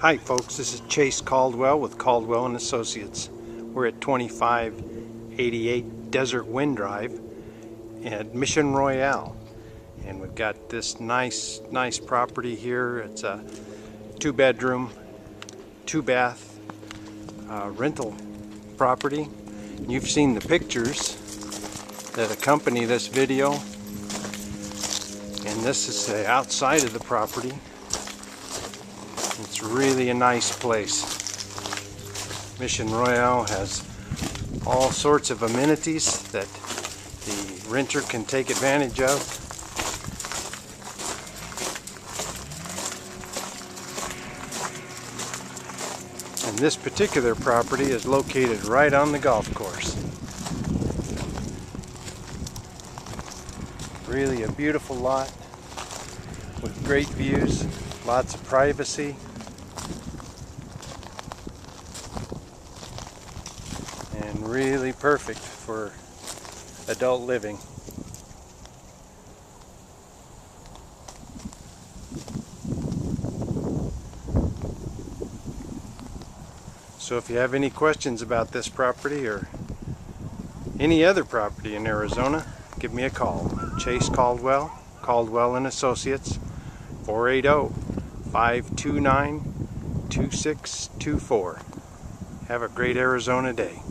Hi folks, this is Chase Caldwell with Caldwell and Associates. We're at 2588 Desert Wind Drive at Mission Royale, and we've got this nice property here. It's a 2-bedroom, 2-bath rental property. You've seen the pictures that accompany this video, and this is the outside of the property. It's really a nice place. Mission Royale has all sorts of amenities that the renter can take advantage of. And this particular property is located right on the golf course. Really a beautiful lot with great views, lots of privacy. And really perfect for adult living. So if you have any questions about this property or any other property in Arizona, give me a call. Chase Caldwell, Caldwell and Associates, 480-529-2624. Have a great Arizona day.